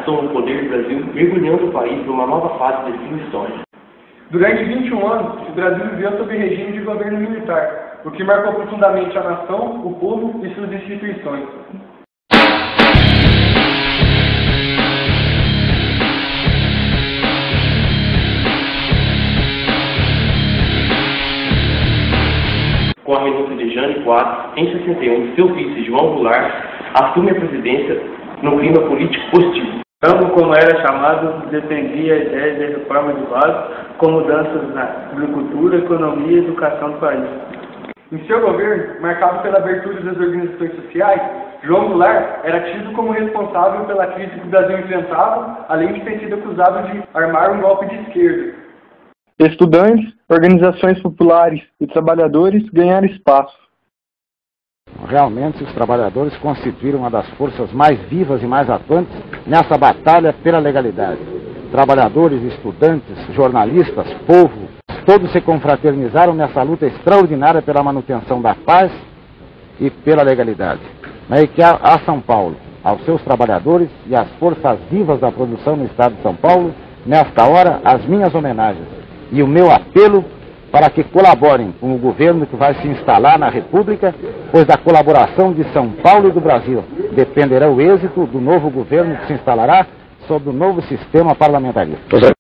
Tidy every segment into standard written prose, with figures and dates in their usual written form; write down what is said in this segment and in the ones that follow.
tomam o poder do Brasil, mergulhando o país numa nova fase de sua história. Durante 21 anos, o Brasil viveu sob regime de governo militar, o que marcou profundamente a nação, o povo e suas instituições. Com a renúncia de Jânio Quadros, em 61, seu vice João Goulart assume a presidência no clima político positivo. Campo, como era chamado, defendia a ideia de reforma de base, com mudanças na agricultura, economia e educação do país. Em seu governo, marcado pela abertura das organizações sociais, João Goulart era tido como responsável pela crise que o Brasil enfrentava, além de ter sido acusado de armar um golpe de esquerda. Estudantes, organizações populares e trabalhadores ganharam espaço. Realmente, os trabalhadores constituíram uma das forças mais vivas e mais atuantes nessa batalha pela legalidade. Trabalhadores, estudantes, jornalistas, povo, todos se confraternizaram nessa luta extraordinária pela manutenção da paz e pela legalidade. E que a São Paulo, aos seus trabalhadores e às forças vivas da produção no estado de São Paulo, nesta hora, as minhas homenagens e o meu apelo para que colaborem com o governo que vai se instalar na República, pois da colaboração de São Paulo e do Brasil dependerá o êxito do novo governo que se instalará sob o novo sistema parlamentarista.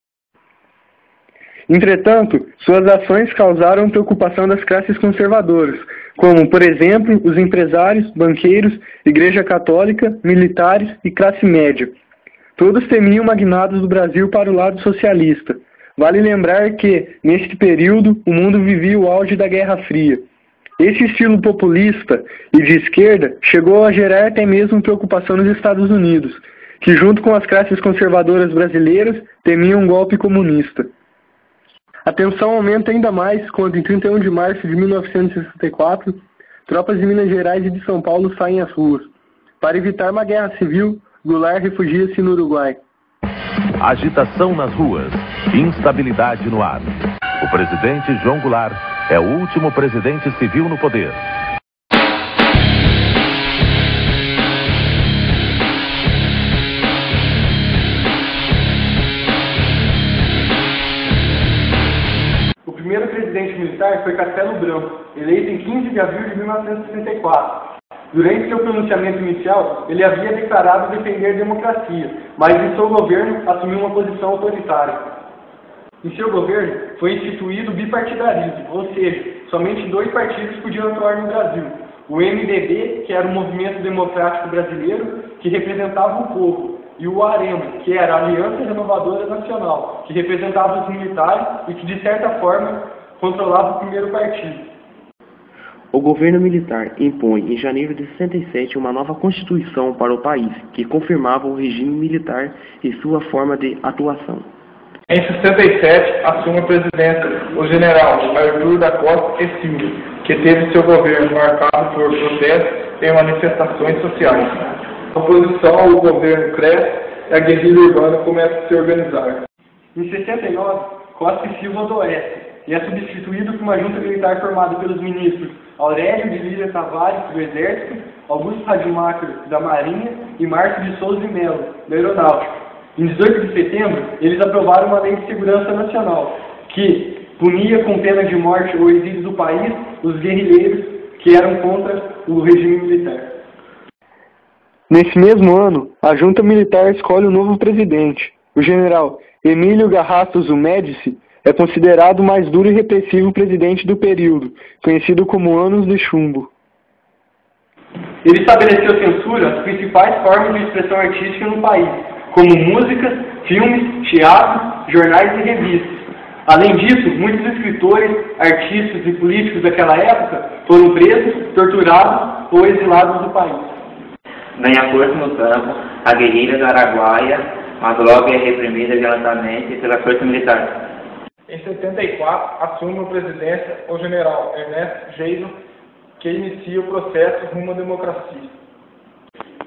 Entretanto, suas ações causaram preocupação das classes conservadoras, como, por exemplo, os empresários, banqueiros, Igreja Católica, militares e classe média. Todos temiam magnados do Brasil para o lado socialista. Vale lembrar que, neste período, o mundo vivia o auge da Guerra Fria. Esse estilo populista e de esquerda chegou a gerar até mesmo preocupação nos Estados Unidos, que junto com as classes conservadoras brasileiras temiam um golpe comunista. A tensão aumenta ainda mais quando, em 31 de março de 1964, tropas de Minas Gerais e de São Paulo saem às ruas. Para evitar uma guerra civil, Goulart refugia-se no Uruguai. Agitação nas ruas, instabilidade no ar. O presidente João Goulart é o último presidente civil no poder. O primeiro presidente militar foi Castelo Branco, eleito em 15 de abril de 1964. Durante seu pronunciamento inicial, ele havia declarado defender a democracia, mas em seu governo assumiu uma posição autoritária. Em seu governo foi instituído o bipartidarismo, ou seja, somente 2 partidos podiam atuar no Brasil. O MDB, que era o Movimento Democrático Brasileiro, que representava o povo, e o ARENA, que era a Aliança Renovadora Nacional, que representava os militares e que, de certa forma, controlava o primeiro partido. O governo militar impõe em janeiro de 67 uma nova constituição para o país, que confirmava o regime militar e sua forma de atuação. Em 67, assume a presidência o general Arthur da Costa e Silva, que teve seu governo marcado por protestos e manifestações sociais. A oposição ao governo cresce e a guerrilha urbana começa a se organizar. Em 69, Costa e Silva adoece e é substituído por uma junta militar formada pelos ministros Aurélio de Lira Tavares, do Exército, Augusto Rademacher, da Marinha e Márcio de Souza e Melo, da Aeronáutica. Em 18 de setembro, eles aprovaram uma lei de segurança nacional, que punia com pena de morte ou exílio do país os guerrilheiros que eram contra o regime militar. Nesse mesmo ano, a junta militar escolhe o novo presidente. O general Emílio Garrastos Médici é considerado o mais duro e repressivo presidente do período, conhecido como Anos de Chumbo. Ele estabeleceu censura às principais formas de expressão artística no país, como músicas, filmes, teatro, jornais e revistas. Além disso, muitos escritores, artistas e políticos daquela época foram presos, torturados ou exilados do país. Ganha força no campo, a guerrilha do Araguaia, mas logo é reprimida violentamente pela força militar. Em 74, assume a presidência o general Ernesto Geisel, que inicia o processo rumo à democracia.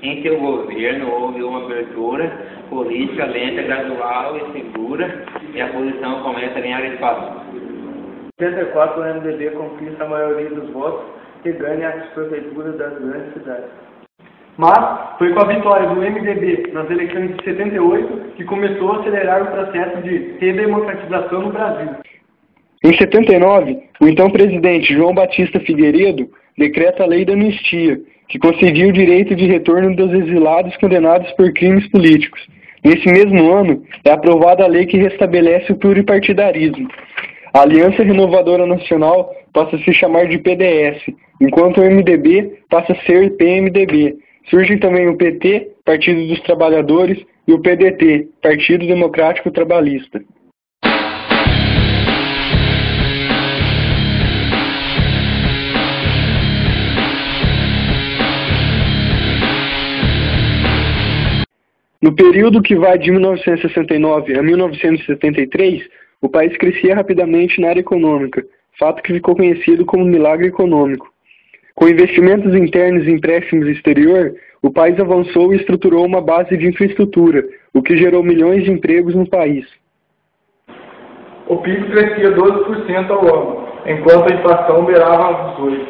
Em seu governo houve uma abertura política lenta, gradual e segura, e a oposição começa a ganhar espaço. Em 74, o MDB conquista a maioria dos votos e ganha as prefeituras das grandes cidades. Mas foi com a vitória do MDB nas eleições de 78 que começou a acelerar o processo de redemocratização no Brasil. Em 79, o então presidente João Batista Figueiredo decreta a Lei da Anistia, que concedia o direito de retorno dos exilados condenados por crimes políticos. Nesse mesmo ano, é aprovada a lei que restabelece o pluripartidarismo. A Aliança Renovadora Nacional passa a se chamar de PDS, enquanto o MDB passa a ser PMDB. Surgem também o PT, Partido dos Trabalhadores, e o PDT, Partido Democrático Trabalhista. No período que vai de 1969 a 1973, o país crescia rapidamente na área econômica, fato que ficou conhecido como milagre econômico. Com investimentos internos e empréstimos exterior, o país avançou e estruturou uma base de infraestrutura, o que gerou milhões de empregos no país. O PIB crescia 12% ao ano, enquanto a inflação beirava 18%.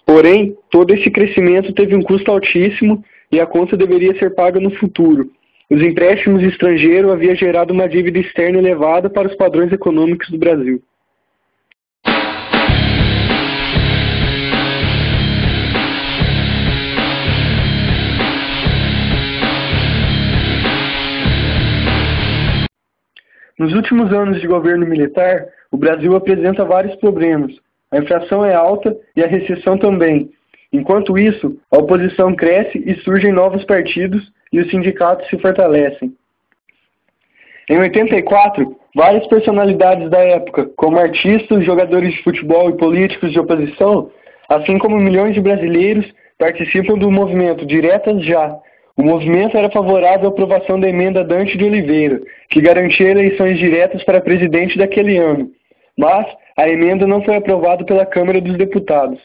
Porém, todo esse crescimento teve um custo altíssimo e a conta deveria ser paga no futuro. Os empréstimos estrangeiros haviam gerado uma dívida externa elevada para os padrões econômicos do Brasil. Nos últimos anos de governo militar, o Brasil apresenta vários problemas. A inflação é alta e a recessão também. Enquanto isso, a oposição cresce e surgem novos partidos e os sindicatos se fortalecem. Em 84, várias personalidades da época, como artistas, jogadores de futebol e políticos de oposição, assim como milhões de brasileiros, participam do movimento Diretas Já. O movimento era favorável à aprovação da emenda Dante de Oliveira, que garantia eleições diretas para presidente daquele ano. Mas a emenda não foi aprovada pela Câmara dos Deputados.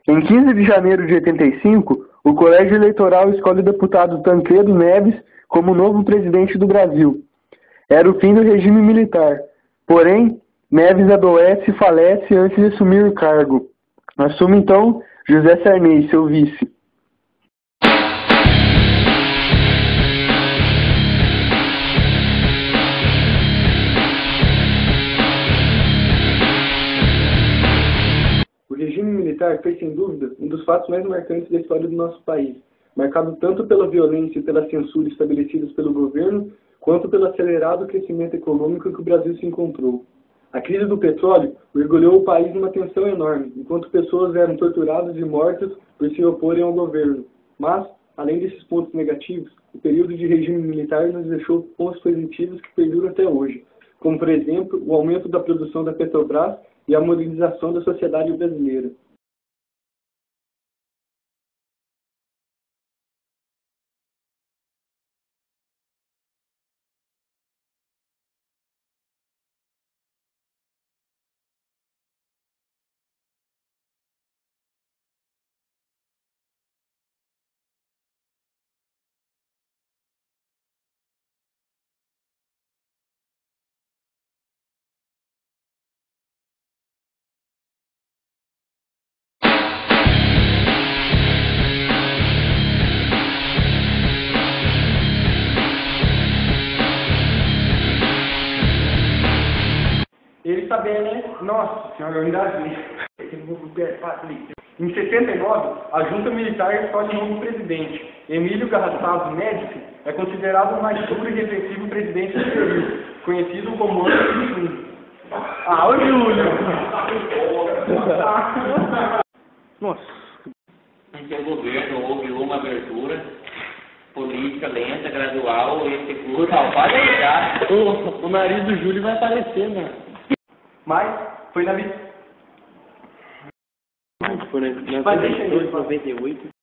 Em 15 de janeiro de 85, o Colégio Eleitoral escolhe o deputado Tancredo Neves como novo presidente do Brasil. Era o fim do regime militar. Porém, Neves adoece e falece antes de assumir o cargo. Assume então José Sarney, seu vice. O regime militar foi, sem dúvida, um dos fatos mais marcantes da história do nosso país, marcado tanto pela violência e pela censura estabelecidas pelo governo, quanto pelo acelerado crescimento econômico que o Brasil se encontrou. A crise do petróleo mergulhou o país numa tensão enorme, enquanto pessoas eram torturadas e mortas por se oporem ao governo. Mas, além desses pontos negativos, o período de regime militar nos deixou pontos positivos que perduram até hoje, como, por exemplo, o aumento da produção da Petrobras e a modernização da sociedade brasileira. Ele também, né? Nossa senhora, eu engasguei. Em 79, a junta militar escolhe um novo presidente. Emílio Garrastazu Médici é considerado o mais duro e repressivo presidente do período, conhecido como Ano de Junho. Ah, o Júlio! Nossa! Em seu governo houve uma abertura política lenta, gradual e segura. O nariz do Júlio vai aparecer, né? Mas foi na vida. Foi na 98.